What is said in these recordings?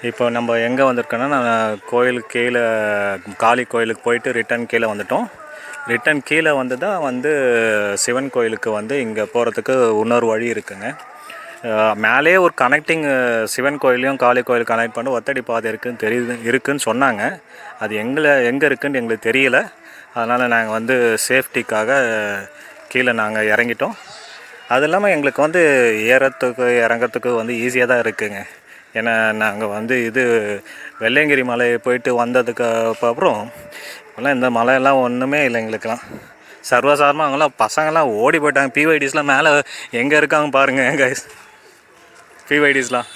இப்போ நம்ம எங்கே வந்திருக்கோன்னா, நான் கோயிலுக்கு கீழே காளி கோயிலுக்கு போயிட்டு ரிட்டன் கீழே வந்துட்டோம். ரிட்டன் கீழே வந்து தான் சிவன் கோயிலுக்கு இங்கே போகிறதுக்கு இன்னொரு வழி இருக்குங்க. மேலேயே ஒரு கனெக்டிங் சிவன் கோயிலையும் காளி கோயில் கனெக்ட் பண்ணி ஒத்தடி பாதை இருக்குதுன்னு சொன்னாங்க. அது எங்கே இருக்குதுன்னு எங்களுக்கு தெரியல. அதனால் நாங்கள் சேஃப்டிக்காக கீழே நாங்கள் இறங்கிட்டோம். அது இல்லாமல் எங்களுக்கு ஏறத்துக்கு இறங்கிறதுக்கு ஈஸியாக தான் இருக்குதுங்க. ஏன்னா நாங்கள் இது வெள்ளையங்கிரி மலை போயிட்டு வந்ததுக்கு அப்புறம் இப்போல்லாம் இந்த மலையெல்லாம் ஒன்றுமே இல்லை எங்களுக்கெல்லாம். சர்வசாதாரணமாக அவங்களாம் பசங்கள்லாம் ஓடி போயிட்டாங்க. பிஒய்டிஸ்லாம் மேலே எங்கே இருக்காங்க பாருங்கள் கைஸ், பிஒய்டிஸ்லாம்.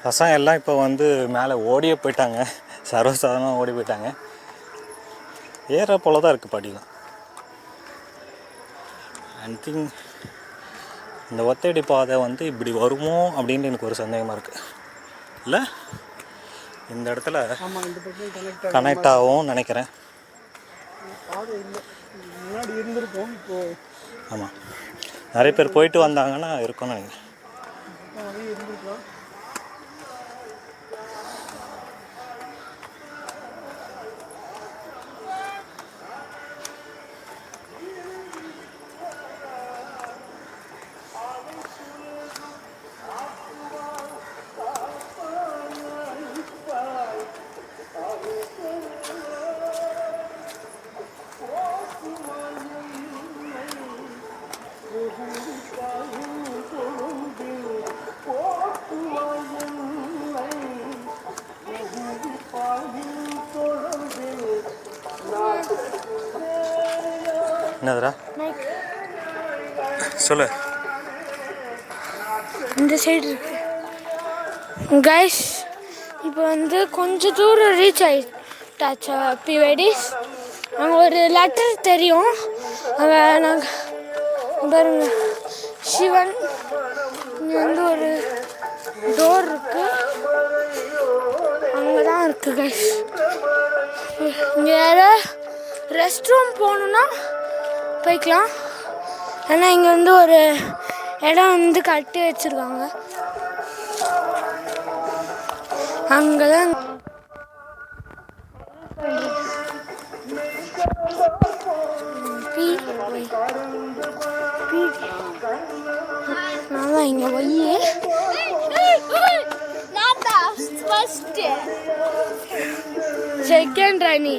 பசங்க எல்லாம் இப்போ மேலே ஓடியே போயிட்டாங்க. சர்வசாதாரணமாக ஓடி போயிட்டாங்க. ஏற போல தான் இருக்குது படிலாம். ஐ திங்க் இந்த ஒத்தடி பாதை இப்படி வருமோ அப்படின்ட்டு எனக்கு ஒரு சந்தேகமாக இருக்குது. இல்லை, இந்த இடத்துல கனெக்ட் ஆகும் நினைக்கிறேன். ஆமாம், நிறைய பேர் போயிட்டு வந்தாங்கன்னா இருக்கும்னு நினைக்கிறேன். என்னதுடா சொல்லு. இந்த சைடு இருக்கு கைஸ். இப்போ கொஞ்சம் தூரம் ரீச் ஆகிட்டாச்சா பிஒய்டிஸ். அங்கே ஒரு லெட்டர் தெரியும். அங்கே நாங்கள் பாருங்க சிவன். இங்கே ஒரு டோர் இருக்கு, அங்கே தான் இருக்கு கைஸ். இங்கே யாராவது ரெஸ்ட் ரூம் போகணுன்னா போய்க்கலாம். ஏன்னா இங்கே ஒரு இடம் கட்டி வச்சுருக்காங்க. அங்கே தான் நான் இங்கே போய் செகண்ட் ராணி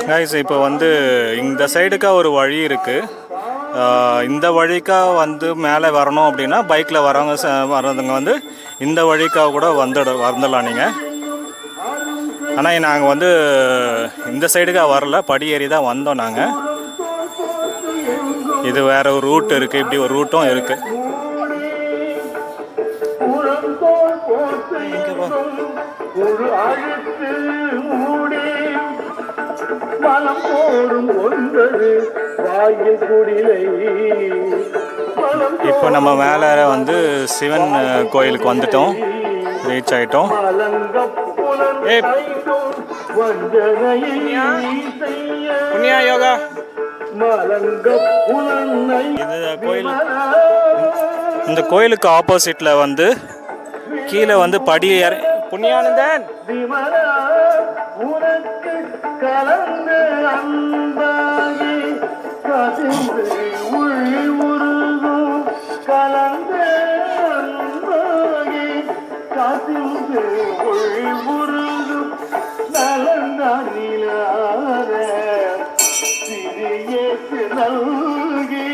கைஸ். இப்போ இந்த சைடுக்கா ஒரு வழி இருக்குது. இந்த வழிக்கா மேலே வரணும் அப்படின்னா பைக்கில் வர்றவங்க இந்த வழிக்கா கூட வந்துடலாம் நீங்கள். ஆனால் நாங்கள் இந்த சைடுக்கா வரல, படி ஏறி தான் வந்தோம் நாங்கள். இது வேறு ஒரு ரூட் இருக்குது, இப்படி ஒரு ரூட்டும் இருக்குது. ஒரு அழுத்து மூடி மனம் போடும் ஒன்பது வாயில் குடிலை. இப்போ நம்ம மேலே வந்து சிவன் கோயிலுக்கு வந்துட்டோம், ரீச் ஆகிட்டோம். புண்ணியா யோகா இது கோயில். இந்த கோயிலுக்கு ஆப்போசிட்டில் வந்து கீழே வந்து படி புண்ணியானந்தன் உனக்கு கலந்து அன்பாகி கசிந்து உள் உருகும் கலந்து அன்பாகி கசிந்து உள் உருகும் நலந்தானிலார சிறியேற்று நல்கி.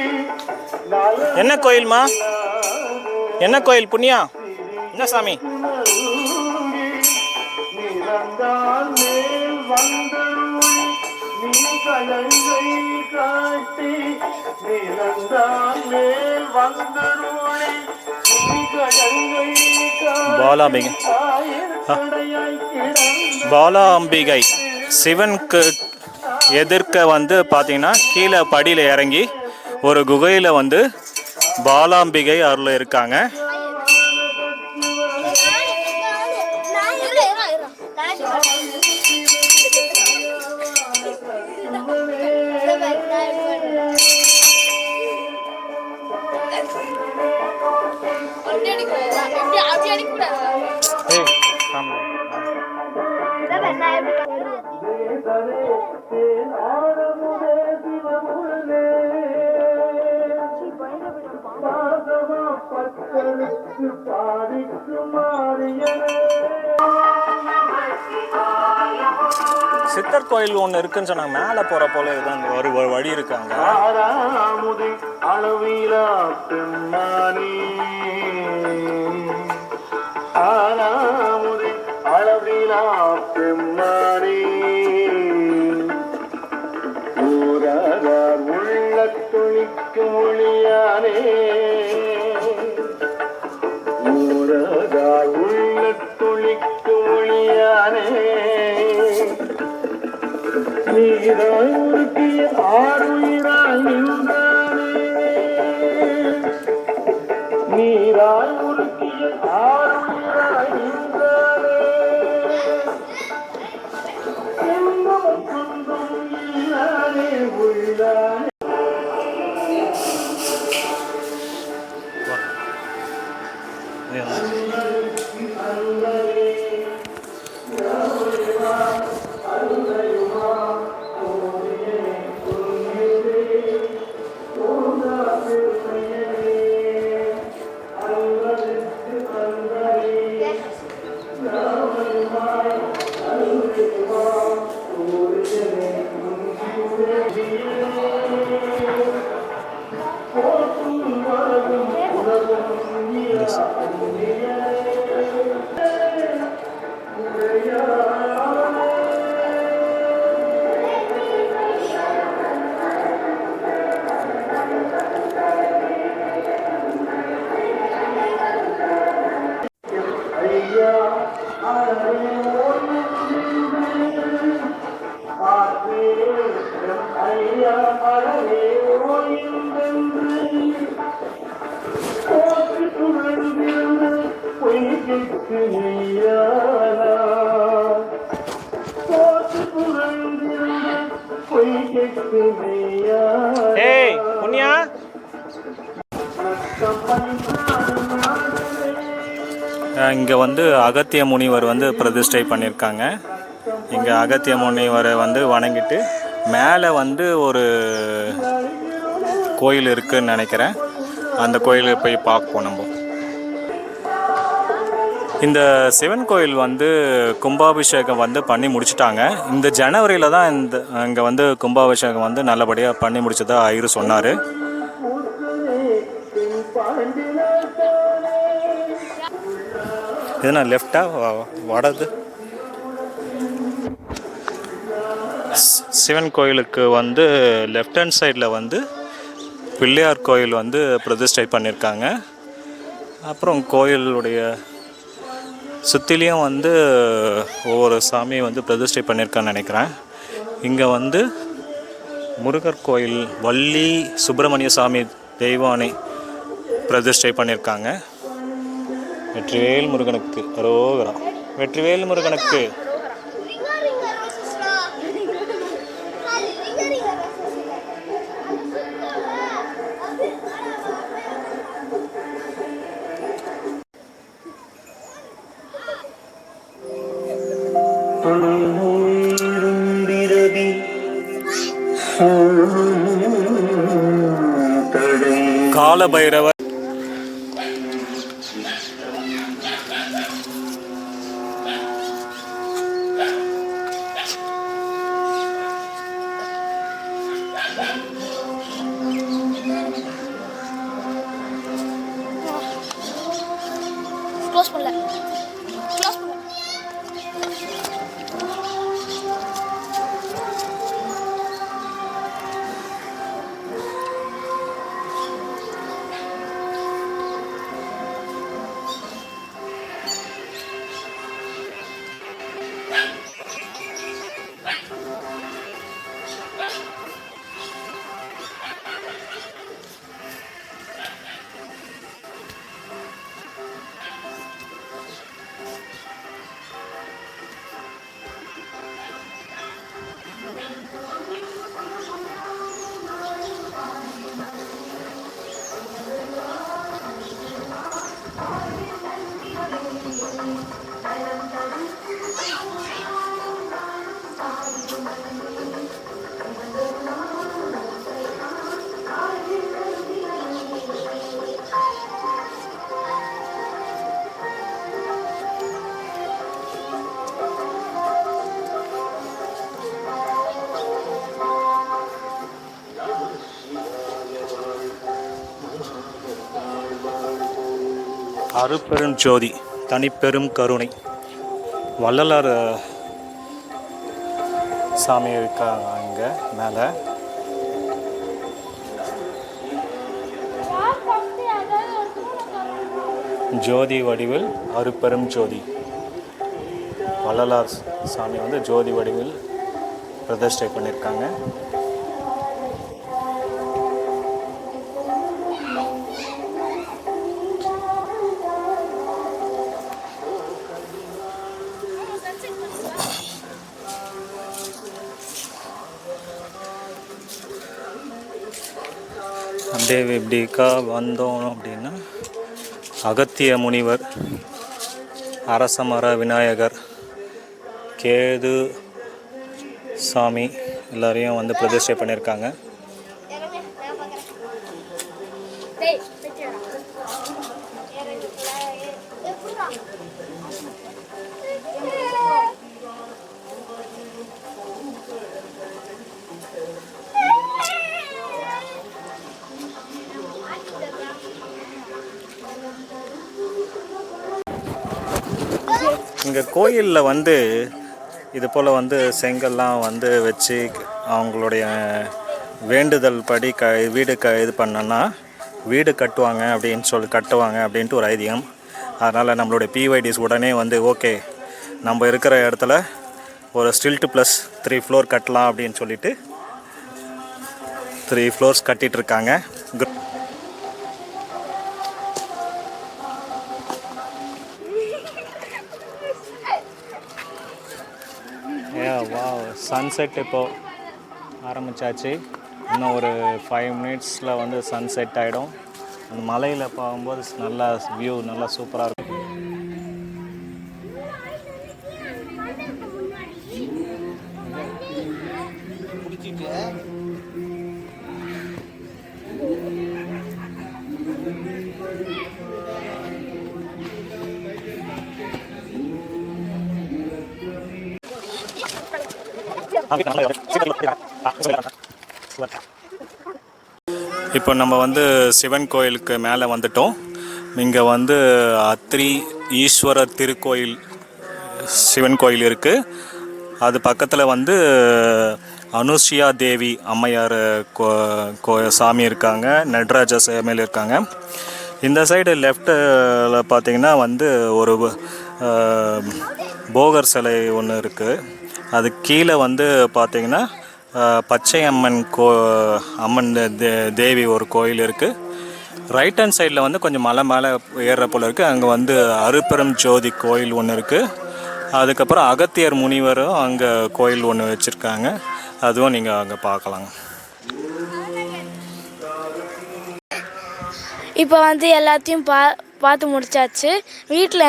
என்ன கோயில்மா? என்ன கோயில் புண்ணியா? என்ன சாமி? நிறந்தான் மேல் வந்தருளி நீ கலங்கை காட்டி. நிறந்தான் மேல் வந்தருளி நீ கலங்கை பாலாம்பிகை. பாலாம்பிகை சிவனுக்கு எதிர்க்க வந்து பார்த்தீங்கன்னா கீழே படியில் இறங்கி ஒரு குகையில் வந்து பாலாம்பிகை அருள் இருக்காங்க. சித்தர் கோயில் ஒன்று இருக்குன்னு சொன்னாங்க, மேலே போகிற போல இதுதான் ஒரு வழி இருக்காங்க. அளவிலா பெம்மானி ஆனாமுதி அளவிலா பெம்மானி ஊராதார் உள்ள துணிக்கு மொழியானே. ஊராதார் உள்ள துணிக்கு மொழியானே. நீராய் உருக்கிய ஆறுயிராய் நின்றானே. நீராய் உருக்கிய ஆறுயிராய் நின்றானே. இன்பமும் துன்பமும் இல்லானே உள்ளானே. ஏய் புண்ணியா, இங்கே வந்து அகத்திய முனிவர் வந்து பிரதிஷ்டை பண்ணியிருக்காங்க. இங்கே அகத்திய முனிவரை வந்து வணங்கிட்டு மேலே வந்து ஒரு கோயில் இருக்குதுன்னு நினைக்கிறேன். அந்த கோயிலுக்கு போய் பார்ப்போம் நம்ம. இந்த சிவன் கோயில் வந்து கும்பாபிஷேகம் வந்து பண்ணி முடிச்சிட்டாங்க. இந்த ஜனவரியில் தான் இங்கே வந்து கும்பாபிஷேகம் வந்து நல்லபடியாக பண்ணி முடிச்சதா ஐயர் சொன்னார். இதுனா லெஃப்டா வடது சிவன் கோயிலுக்கு வந்து லெஃப்ட் ஹேண்ட் சைடில் வந்து பிள்ளையார் கோயில் வந்து பிரதிஷ்டை பண்ணியிருக்காங்க. அப்புறம் கோயிலுடைய சுற்றிலையும் வந்து ஒவ்வொரு சாமியை வந்து பிரதிஷ்டை பண்ணியிருக்கான்னு நினைக்கிறேன். இங்கே வந்து முருகர் கோயில் வள்ளி சுப்பிரமணிய சாமி தெய்வானை பிரதிஷ்டை பண்ணியிருக்காங்க. வெற்றிவேல் முருகனுக்கு அரோகரா. வெற்றிவேல் முருகனுக்கு. காலபைரவர் க்ளோஸ் பண்ணல க்ளோஸ் பண்ணல. அருட்பெரும் ஜோதி தனிப்பெரும் கருணை வள்ளலார் சாமி இருக்காங்க அங்கே மேலே. ஜோதி வடிவில் அருட்பெரும் ஜோதி வள்ளலார் சாமி வந்து ஜோதி வடிவில் பிரதிஷ்டை பண்ணியிருக்காங்க. அப்படியே இப்படிக்கா வந்தோம் அப்படின்னா அகத்திய முனிவர், அரசமர விநாயகர், கேது சாமி எல்லாரையும் வந்து பிரதிஷ்டை பண்ணியிருக்காங்க. இங்கே கோயிலில் வந்து இது போல் வந்து செங்கல்லாம் வந்து வச்சு அவங்களுடைய வேண்டுதல் படி வீடு இது பண்ணோன்னா வீடு கட்டுவாங்க அப்படின்ட்டு ஒரு ஐதீகம். அதனால் நம்மளுடைய பிஒய்டிஸ் உடனே வந்து ஓகே நம்ம இருக்கிற இடத்துல ஒரு ஸ்டில்ட்டு ப்ளஸ் 3 ஃப்ளோர் கட்டலாம் அப்படின்னு சொல்லிட்டு 3 ஃப்ளோர்ஸ் கட்டிகிட்ருக்காங்க. சன்செட் இப்போது ஆரம்பித்தாச்சு. இன்னும் ஒரு 5 மினிட்ஸில் வந்து சன்செட் ஆகிடும். அந்த மலையில் போகும்போது நல்லா வியூ நல்லா சூப்பராக இருக்கும். இப்போ நம்ம வந்து சிவன் கோயிலுக்கு மேலே வந்துட்டோம். இங்கே வந்து அத்ரி ஈஸ்வரர் திருக்கோயில் சிவன் கோயில் இருக்குது. அது பக்கத்தில் வந்து அனுஷியா தேவி அம்மையார் சாமி இருக்காங்க, நடராஜ சாமியில் இருக்காங்க. இந்த சைடு லெஃப்ட்டில் பார்த்தீங்கன்னா வந்து ஒரு போகர் சிலை ஒன்று இருக்குது. அது கீழே வந்து பார்த்தீங்கன்னா பச்சை அம்மன் அம்மன் தேவி ஒரு கோயில் இருக்குது. ரைட் ஹேண்ட் சைடில் வந்து கொஞ்சம் மலை மேலே ஏறுற போல் இருக்குது. அங்கே வந்து அருப்பெரும் ஜோதி கோயில் ஒன்று இருக்குது. அதுக்கப்புறம் அகத்தியர் முனிவரும் அங்கே கோயில் ஒன்று வச்சுருக்காங்க. அதுவும் நீங்கள் அங்கே பார்க்கலாங்க. இப்போ வந்து எல்லாத்தையும் பார்த்து முடிச்சாச்சு. வீட்டில்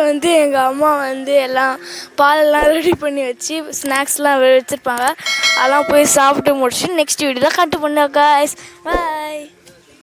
வந்து எங்கள் அம்மா வந்து எல்லாம் பாலெல்லாம் ரெடி பண்ணி வச்சு ஸ்நாக்ஸ்லாம் வச்சுருப்பாங்க. அதெல்லாம் போய் சாப்பிட்டு முடிச்சு நெக்ஸ்ட் வீடியோவில் கண்டினியூ பண்ணுவோம். பாய்.